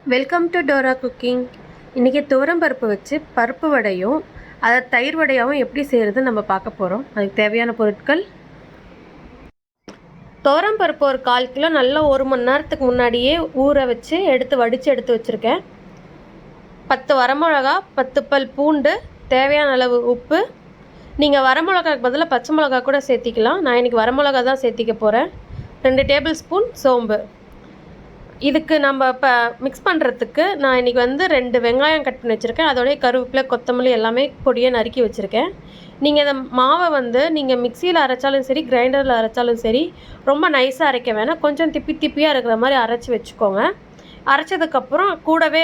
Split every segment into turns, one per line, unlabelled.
Welcome to Dora cooking. இன்றைக்கி துவரம் பருப்பு வச்சு பருப்பு வடையும் அதை தயிர் வடையாகவும் எப்படி செய்கிறது நம்ம பார்க்க போகிறோம். அதுக்கு தேவையான பொருட்கள்: துவரம் பருப்பு ஒரு 1/4 கிலோ நல்லா 1 மணி நேரத்துக்கு முன்னாடியே ஊற வச்சு எடுத்து வச்சுருக்கேன். 10 வரமிளகா, 10 பல் பூண்டு, தேவையான அளவு உப்பு. நீங்கள் வரமிளகாக்கு பதிலாக பச்சை மிளகா கூட சேர்த்திக்கலாம். நான் இன்றைக்கி வரமிளகா தான் சேர்த்திக்க போகிறேன். 2 டேபிள் ஸ்பூன் சோம்பு. இதுக்கு நம்ம இப்போ மிக்ஸ் பண்ணுறதுக்கு நான் இன்றைக்கி 2 வெங்காயம் கட் பண்ணி வச்சுருக்கேன். அதோடய கருவேப்பிலை, கொத்தமல்லி எல்லாமே பொடியாக நறுக்கி வச்சுருக்கேன். நீங்கள் இந்த மாவை நீங்கள் மிக்சியில் அரைச்சாலும் சரி, கிரைண்டரில் அரைச்சாலும் சரி, ரொம்ப நைஸாக அரைக்க வேணாம். கொஞ்சம் திப்பியாக இருக்கிற மாதிரி அரைச்சி வச்சுக்கோங்க. அரைச்சதுக்கப்புறம் கூடவே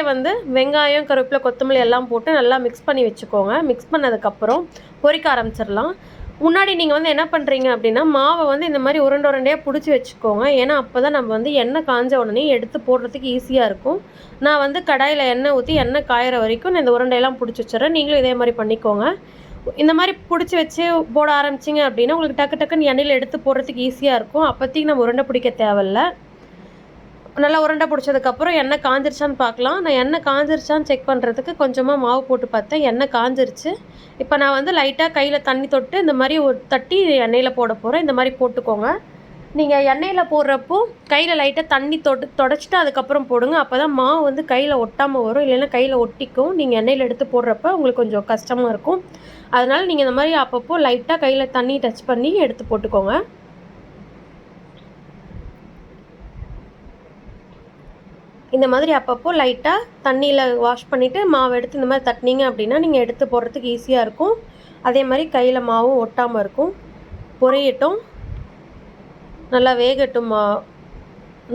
வெங்காயம், கருவேப்பிலை, கொத்தமல்லி எல்லாம் போட்டு நல்லா மிக்ஸ் பண்ணி வச்சுக்கோங்க. மிக்ஸ் பண்ணதுக்கப்புறம் பொரிக்க ஆரம்பிச்சிடலாம். முன்னாடி நீங்கள் என்ன பண்ணுறீங்க அப்படின்னா, மாவை இந்த மாதிரி உருண்டையாக பிடிச்சி வச்சுக்கோங்க. ஏன்னா அப்போ தான் நம்ம எண்ணெய் காஞ்ச உடனே எடுத்து போடுறதுக்கு ஈஸியாக இருக்கும். நான் கடாயில் எண்ணெய் ஊற்றி எண்ணெய் காயிற வரைக்கும் நான் இந்த உருண்டையெல்லாம் பிடிச்சி வச்சுறேன். நீங்களும் இதே மாதிரி பண்ணிக்கோங்க. இந்த மாதிரி பிடிச்சி வச்சு போட ஆரம்பிச்சிங்க அப்படின்னா உங்களுக்கு டக்குன்னு எண்ணெயில் எடுத்து போடுறதுக்கு ஈஸியாக இருக்கும். அப்போதைக்கு நம்ம உருண்டை பிடிக்க தேவையில்லை. நல்லா உருண்டை பிடிச்சதுக்கப்புறம் எண்ணெய் காஞ்சிருச்சான்னு பார்க்கலாம். நான் எண்ணெய் காஞ்சிருச்சான்னு செக் பண்ணுறதுக்கு கொஞ்சமாக மாவு போட்டு பார்த்தேன். எண்ணெய் காஞ்சிருச்சு. இப்போ நான் லைட்டாக கையில் தண்ணி தொட்டு இந்த மாதிரி ஒரு தட்டி எண்ணெயில் போட போகிறேன். இந்த மாதிரி போட்டுக்கோங்க. நீங்கள் எண்ணெயில் போடுறப்போ கையில் லைட்டாக தண்ணி தொடச்சிட்டு அதுக்கப்புறம் போடுங்க. அப்போ தான் மாவு கையில் ஒட்டாமல் வரும். இல்லைன்னா கையில் ஒட்டிக்கும். நீங்கள் எண்ணெயில் எடுத்து போடுறப்ப உங்களுக்கு கொஞ்சம் கஷ்டமாக இருக்கும். அதனால் நீங்கள் இந்த மாதிரி அப்பப்போ லைட்டாக கையில் தண்ணி டச் பண்ணி எடுத்து போட்டுக்கோங்க. இந்த மாதிரி அப்பப்போ லைட்டாக தண்ணியில் வாஷ் பண்ணிவிட்டு மாவு எடுத்து இந்த மாதிரி தட்டினீங்க அப்படின்னா நீங்கள் எடுத்து போடுறதுக்கு ஈஸியாக இருக்கும். அதே மாதிரி கையில் மாவும் ஒட்டாமல் இருக்கும். பொரியட்டும், நல்லா வேகட்டும்.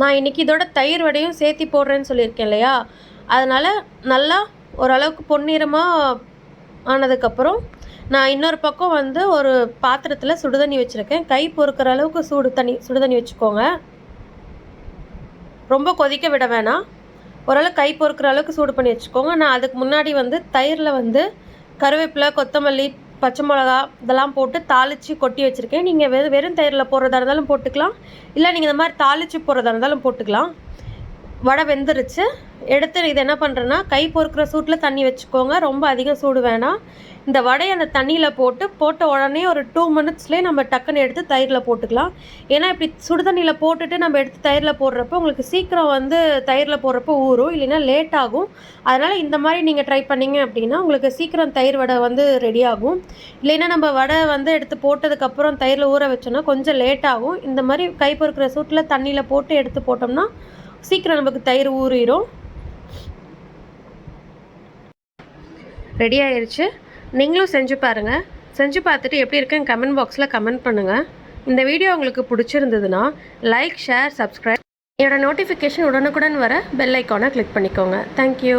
நான் இன்றைக்கி இதோட தயிர் வடையும் சேர்த்தி போடுறேன்னு சொல்லியிருக்கேன் இல்லையா, அதனால் நல்லா ஓரளவுக்கு பொன்னிறமாக ஆனதுக்கப்புறம் நான் இன்னொரு பக்கம் ஒரு பாத்திரத்தில் சுடுதண்ணி வச்சுருக்கேன். கை பொறுக்கிற அளவுக்கு சுடுதண்ணி வச்சுக்கோங்க. ரொம்ப கொதிக்க விட வேணாம். ஓரளவு கை பொறுக்கிற அளவுக்கு சூடு பண்ணி வச்சுக்கோங்க. நான் அதுக்கு முன்னாடி தயிரில் கருவேப்பிலை, கொத்தமல்லி, பச்சை மிளகா இதெல்லாம் போட்டு தாளித்து கொட்டி வச்சுருக்கேன். நீங்கள் வெறும் தயிரில் போடுறதா இருந்தாலும் போட்டுக்கலாம். இல்லை நீங்கள் இந்த மாதிரி தாளித்து போடுறதா இருந்தாலும் போட்டுக்கலாம். வடை வெந்துருச்சு. எடுத்து இதை என்ன பண்ணுறேன்னா, கை பொறுக்கிற சூட்டில் தண்ணி வச்சுக்கோங்க. ரொம்ப அதிகம் சூடு வேணாம். இந்த வடையை அந்த தண்ணியில் போட்ட உடனே ஒரு 2 மினிட்ஸ்லேயே நம்ம டக்குன்னு எடுத்து தயிரில் போட்டுக்கலாம். ஏன்னா இப்படி சுடுதண்ணியில் போட்டுட்டு நம்ம எடுத்து தயிரில் போடுறப்போ உங்களுக்கு சீக்கிரம் தயிரில் போடுறப்போ ஊறும், இல்லைன்னா லேட் ஆகும். அதனால் இந்த மாதிரி நீங்கள் ட்ரை பண்ணிங்க அப்படின்னா உங்களுக்கு சீக்கிரம் தயிர் வடை ரெடி ஆகும். இல்லைன்னா நம்ம வடை எடுத்து போட்டதுக்கப்புறம் தயிரில் ஊற வச்சோன்னா கொஞ்சம் லேட் ஆகும். இந்த மாதிரி கை பொறுக்கிற சூட்டில் தண்ணியில் போட்டு எடுத்து போட்டோம்னா சீக்கிரம் நமக்கு தயிர் ஊறிடும். ரெடி ஆயிடுச்சு. நீங்களும் செஞ்சு பாருங்கள். செஞ்சு பார்த்துட்டு எப்படி இருக்குன்னு கமெண்ட் பாக்ஸில் கமெண்ட் பண்ணுங்கள். இந்த வீடியோ உங்களுக்கு பிடிச்சிருந்ததுன்னா லைக், ஷேர், சப்ஸ்கிரைப். என்னோட நோட்டிஃபிகேஷன் உடனுக்குடன் வர பெல் ஐக்கானை கிளிக் பண்ணிக்கோங்க. தேங்க்யூ.